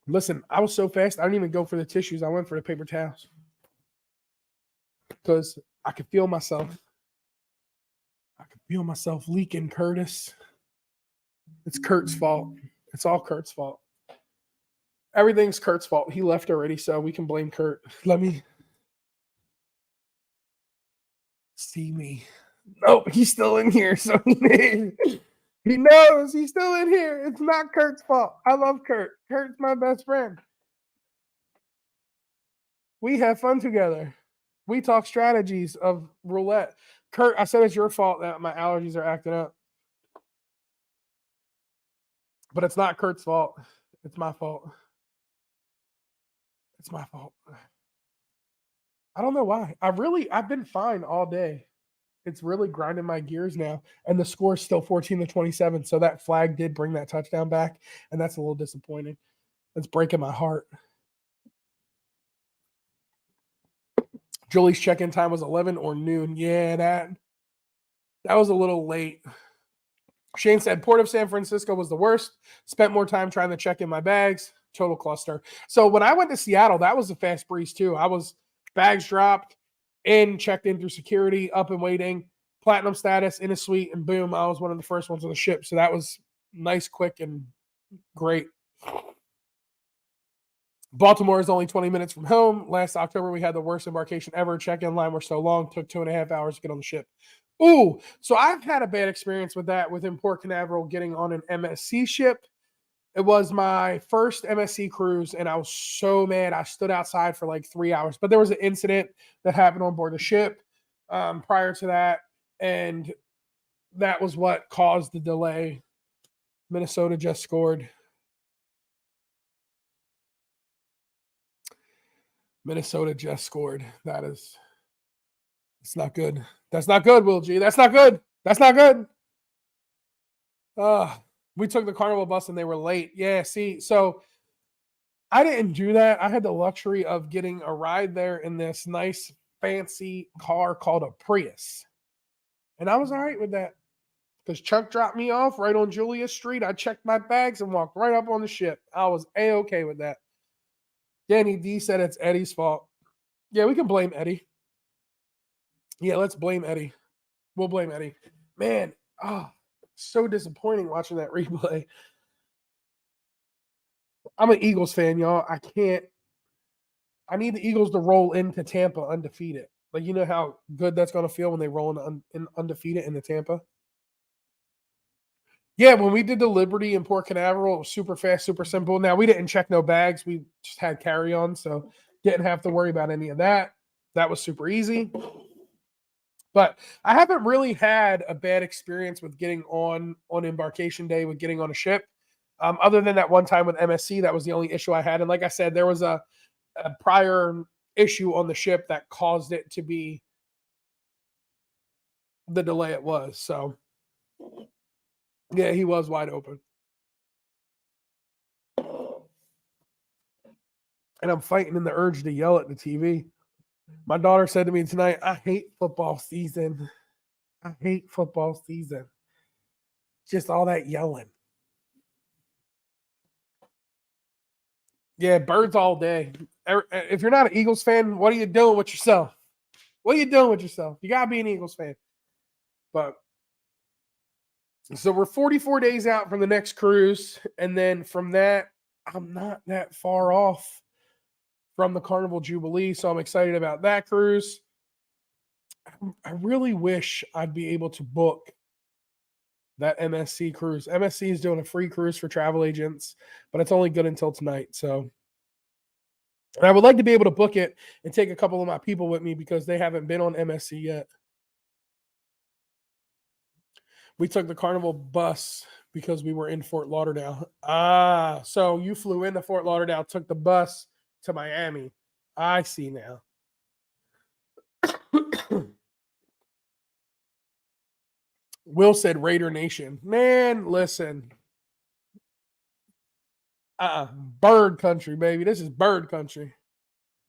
Listen, I was so fast. I didn't even go for the tissues. I went for the paper towels because I could feel myself. I could feel myself leaking, Curtis. It's Kurt's fault. It's all Kurt's fault. Everything's Kurt's fault. He left already, so we can blame Kurt. Let me see me. Nope, he's still in here. So he knows he's still in here. It's not Kurt's fault. I love Kurt. Kurt's my best friend. We have fun together. We talk strategies of roulette. Kurt, I said it's your fault that my allergies are acting up. But it's not Kurt's fault. It's my fault. It's my fault. I don't know why. I've been fine all day. It's really grinding my gears now. And the score is still 14-27. So that flag did bring that touchdown back. And that's a little disappointing. It's breaking my heart. Julie's check-in time was 11 or noon. Yeah, that was a little late. Shane said Port of San Francisco was the worst. Spent more time trying to check in my bags. Total cluster. So when I went to Seattle, that was a fast breeze too. I was bags dropped, checked in through security, up and waiting, platinum status in a suite, and boom, I was one of the first ones on the ship. So that was nice, quick, and great. Baltimore is only 20 minutes from home. Last October, we had the worst embarkation ever. Check-in line were so long, took 2.5 hours to get on the ship. Ooh, so I've had a bad experience with that within Port Canaveral getting on an MSC ship. It was my first MSC cruise, and I was so mad. I stood outside for like 3 hours. But there was an incident that happened on board the ship prior to that, and that was what caused the delay. Minnesota just scored. Minnesota just scored. It's not good. That's not good, Will G. That's not good. That's not good. We took the Carnival bus and they were late. Yeah, see, so I didn't do that. I had the luxury of getting a ride there in this nice, fancy car called a Prius. And I was all right with that because Chuck dropped me off right on Julius Street. I checked my bags and walked right up on the ship. I was A-okay with that. Danny D said it's Eddie's fault. Yeah, we can blame Eddie. Yeah, let's blame Eddie. We'll blame Eddie. Man, so disappointing watching that replay. I'm an Eagles fan, y'all. I need the Eagles to roll into Tampa undefeated. Like, you know how good that's going to feel when they roll in undefeated into Tampa? Yeah, when we did the Liberty in Port Canaveral, it was super fast, super simple. Now, we didn't check no bags. We just had carry-on, so didn't have to worry about any of that. That was super easy. But I haven't really had a bad experience with getting on embarkation day, with getting on a ship. Other than that one time with MSC, that was the only issue I had. And like I said, there was a prior issue on the ship that caused it to be the delay it was. So, yeah, he was wide open. And I'm fighting in the urge to yell at the TV. My daughter said to me tonight, I hate football season. I hate football season. Just all that yelling. Yeah, birds all day. If you're not an Eagles fan, what are you doing with yourself? What are you doing with yourself? You got to be an Eagles fan. But so we're 44 days out from the next cruise. And then from that, I'm not that far off from the Carnival Jubilee. So I'm excited about that cruise. I really wish I'd be able to book that MSC cruise. MSC is doing a free cruise for travel agents, but it's only good until tonight. So, and I would like to be able to book it and take a couple of my people with me because they haven't been on MSC yet. We took the Carnival bus because we were in Fort Lauderdale. So you flew into Fort Lauderdale, took the bus to Miami. I see now. Will said Raider Nation. Man, listen. Bird country, baby. This is bird country.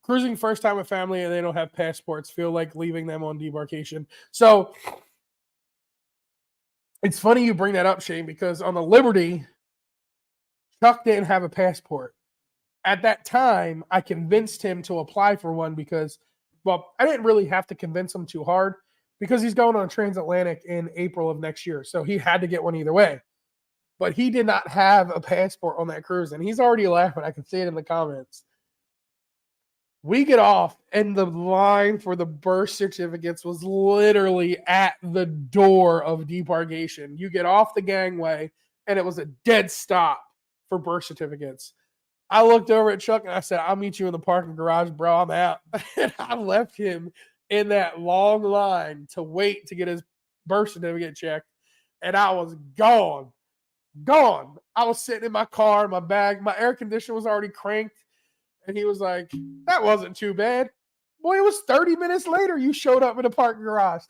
Cruising first time with family and they don't have passports. Feel like leaving them on debarkation. So it's funny you bring that up, Shane, because on the Liberty, Chuck didn't have a passport. At that time, I convinced him to apply for one because, well, I didn't really have to convince him too hard because he's going on transatlantic in April of next year. So he had to get one either way. But he did not have a passport on that cruise, and he's already laughing. I can see it in the comments. We get off, and the line for the birth certificates was literally at the door of debarkation. You get off the gangway, and it was a dead stop for birth certificates. I looked over at Chuck and I said, I'll meet you in the parking garage, bro. I'm out. And I left him in that long line to wait to get his birth certificate checked. And I was gone. Gone. I was sitting in my car, my bag, my air conditioner was already cranked. And he was like, that wasn't too bad. Boy, it was 30 minutes later you showed up in the parking garage.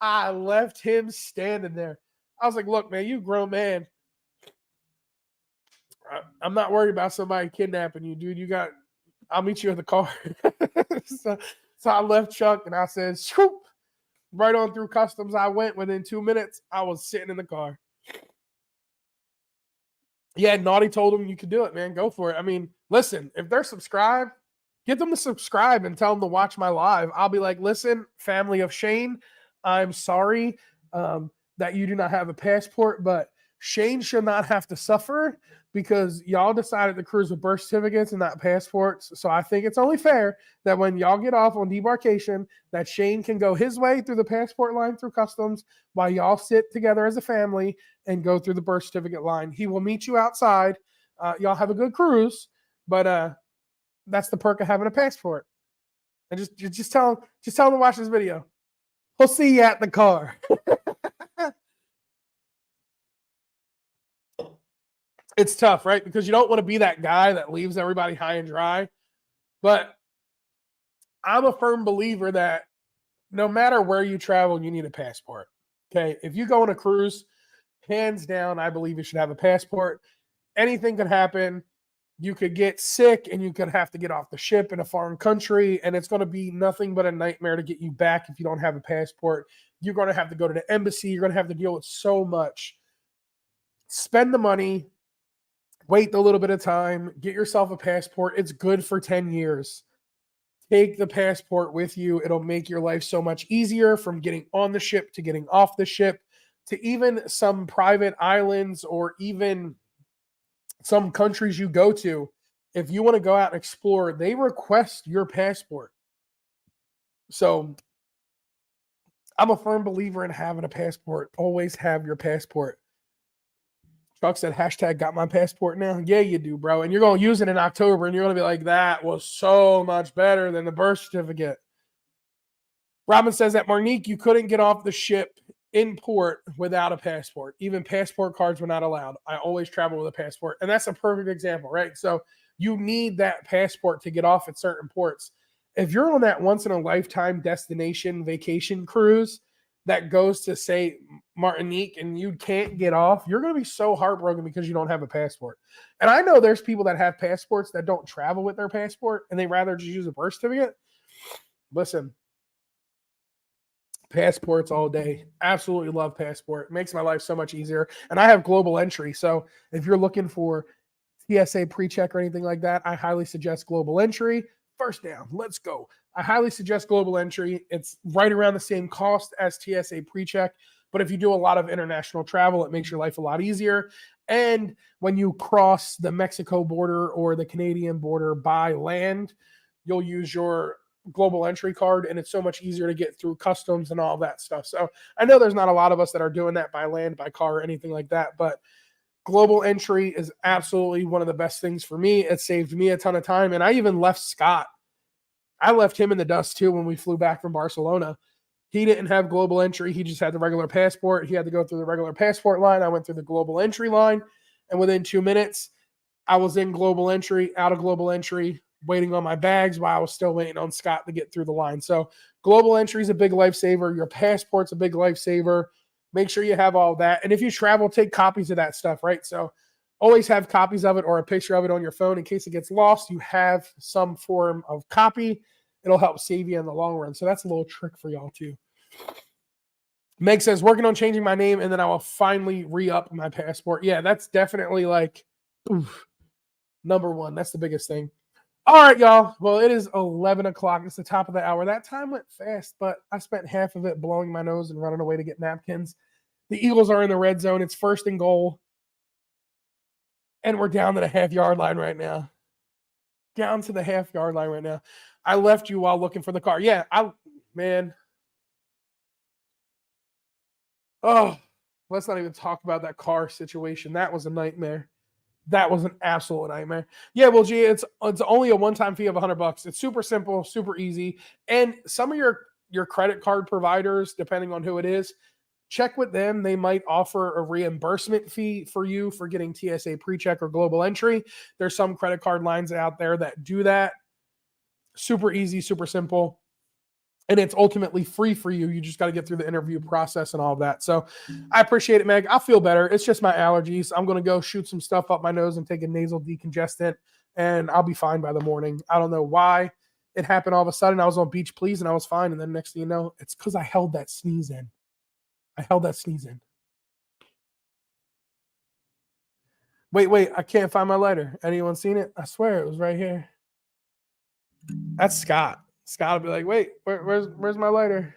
I left him standing there. I was like, look, man, you grown man. I'm not worried about somebody kidnapping you, dude. I'll meet you in the car. so, so I left Chuck and I said, swoop, right on through customs. I went within 2 minutes. I was sitting in the car. Yeah, Naughty told him you could do it, man. Go for it. I mean, listen, if they're subscribed, get them to subscribe and tell them to watch my live. I'll be like, listen, family of Shane, I'm sorry that you do not have a passport, but Shane should not have to suffer because y'all decided to cruise with birth certificates and not passports. So I think it's only fair that when y'all get off on debarkation, that Shane can go his way through the passport line through customs while y'all sit together as a family and go through the birth certificate line. He will meet you outside. Y'all have a good cruise, but that's the perk of having a passport. And just tell him to watch this video. He'll see you at the car. It's tough, right? Because you don't want to be that guy that leaves everybody high and dry. But I'm a firm believer that no matter where you travel, you need a passport. Okay. If you go on a cruise, hands down, I believe you should have a passport. Anything could happen. You could get sick and you could have to get off the ship in a foreign country, and it's going to be nothing but a nightmare to get you back if you don't have a passport. You're going to have to go to the embassy. You're going to have to deal with so much. Spend the money, wait a little bit of time, get yourself a passport. It's good for 10 years. Take the passport with you. It'll make your life so much easier from getting on the ship to getting off the ship to even some private islands or even some countries you go to. If you want to go out and explore, they request your passport. So I'm a firm believer in having a passport. Always have your passport. Chuck said, hashtag got my passport now. Yeah, you do, bro. And you're going to use it in October and you're going to be like, that was so much better than the birth certificate. Robin says that Marnique, you couldn't get off the ship in port without a passport. Even passport cards were not allowed. I always travel with a passport. And that's a perfect example, right? So you need that passport to get off at certain ports. If you're on that once in a lifetime destination vacation cruise that goes to, say, Martinique and you can't get off, you're going to be so heartbroken because you don't have a passport. And I know there's people that have passports that don't travel with their passport and they rather just use a birth certificate. Listen, passports all day. Absolutely love passport. It makes my life so much easier. And I have global entry. So if you're looking for TSA pre-check or anything like that, I highly suggest global entry. First down, let's go. I highly suggest global entry. It's right around the same cost as TSA pre-check. But if you do a lot of international travel, it makes your life a lot easier. And when you cross the Mexico border or the Canadian border by land, you'll use your global entry card, and it's so much easier to get through customs and all that stuff. So I know there's not a lot of us that are doing that by land, by car, or anything like that, but global entry is absolutely one of the best things for me. It saved me a ton of time. And I even left Scott. I left him in the dust too when we flew back from Barcelona. He didn't have global entry. He just had the regular passport. He had to go through the regular passport line. I went through the global entry line. And within 2 minutes, I was in global entry, out of global entry, waiting on my bags while I was still waiting on Scott to get through the line. So global entry is a big lifesaver. Your passport's a big lifesaver. Make sure you have all that. And if you travel, take copies of that stuff, right? So always have copies of it or a picture of it on your phone in case it gets lost. You have some form of copy. It'll help save you in the long run. So that's a little trick for y'all too. Meg says, working on changing my name and then I will finally re-up my passport. Yeah, that's definitely like number one. That's the biggest thing. All right, y'all. Well, it is 11 o'clock. It's the top of the hour. That time went fast, but I spent half of it blowing my nose and running away to get napkins. The Eagles are in the red zone. It's 1st and goal. And we're down to the half-yard line right now. Down to the half-yard line right now. I left you while looking for the car. Yeah, man. Oh, let's not even talk about that car situation. That was a nightmare. That was an absolute nightmare. Yeah, well, G, it's only a one-time fee of $100. It's super simple, super easy, and some of your credit card providers, depending on who it is, check with them. They might offer a reimbursement fee for you for getting TSA PreCheck or Global Entry. There's some credit card lines out there that do that. Super easy, super simple. And it's ultimately free for you. You just got to get through the interview process and all of that. So I appreciate it, Meg. I'll feel better. It's just my allergies. I'm going to go shoot some stuff up my nose and take a nasal decongestant, and I'll be fine by the morning. I don't know why it happened all of a sudden. I was on Beach Please and I was fine. And then next thing you know, it's because I held that sneeze in. Wait. I can't find my lighter. Anyone seen it? I swear it was right here. That's Scott. Scott will be like, wait, where's my lighter?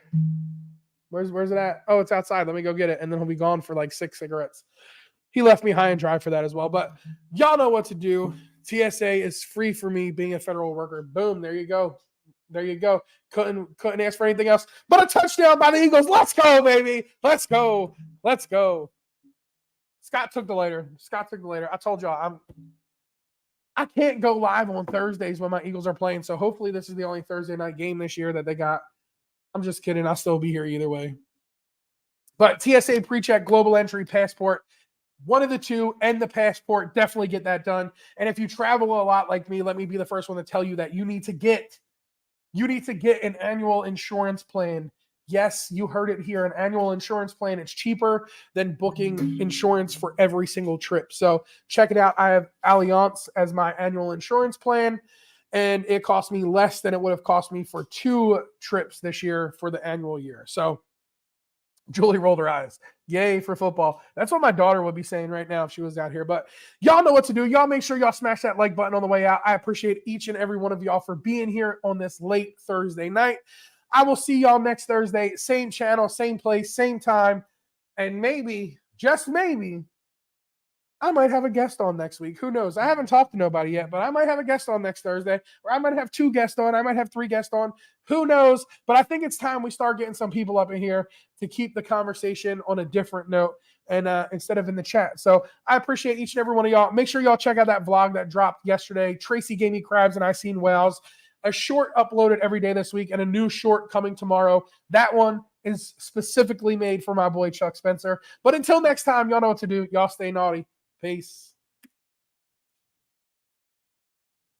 Where's it at? Oh, it's outside. Let me go get it. And then he'll be gone for like 6 cigarettes. He left me high and dry for that as well. But y'all know what to do. TSA is free for me being a federal worker. Boom. There you go. Couldn't ask for anything else. But a touchdown by the Eagles. Let's go, baby. Let's go. Scott took the later. I told y'all I can't go live on Thursdays when my Eagles are playing. So hopefully this is the only Thursday night game this year that they got. I'm just kidding. I'll still be here either way. But TSA PreCheck, Global Entry, Passport, one of the two, and the Passport, definitely get that done. And if you travel a lot like me, let me be the first one to tell you that you need to get an annual insurance plan. Yes, you heard it here, an annual insurance plan. It's cheaper than booking insurance for every single trip. So check it out. I have Allianz as my annual insurance plan, and it cost me less than it would have cost me for 2 trips this year for the annual year. So Julie rolled her eyes. Yay for football. That's what my daughter would be saying right now if she was out here. But y'all know what to do. Y'all make sure y'all smash that like button on the way out. I appreciate each and every one of y'all for being here on this late Thursday night. I will see y'all next Thursday. Same channel, same place, same time. And maybe, just maybe, I might have a guest on next week. Who knows? I haven't talked to nobody yet, but I might have a guest on next Thursday, or I might have 2 guests on. I might have 3 guests on. Who knows? But I think it's time we start getting some people up in here to keep the conversation on a different note and instead of in the chat. So I appreciate each and every one of y'all. Make sure y'all check out that vlog that dropped yesterday. Tracy gave me crabs and I seen whales. A short uploaded every day this week and a new short coming tomorrow. That one is specifically made for my boy Chuck Spencer. But until next time, y'all know what to do. Y'all stay naughty. Peace.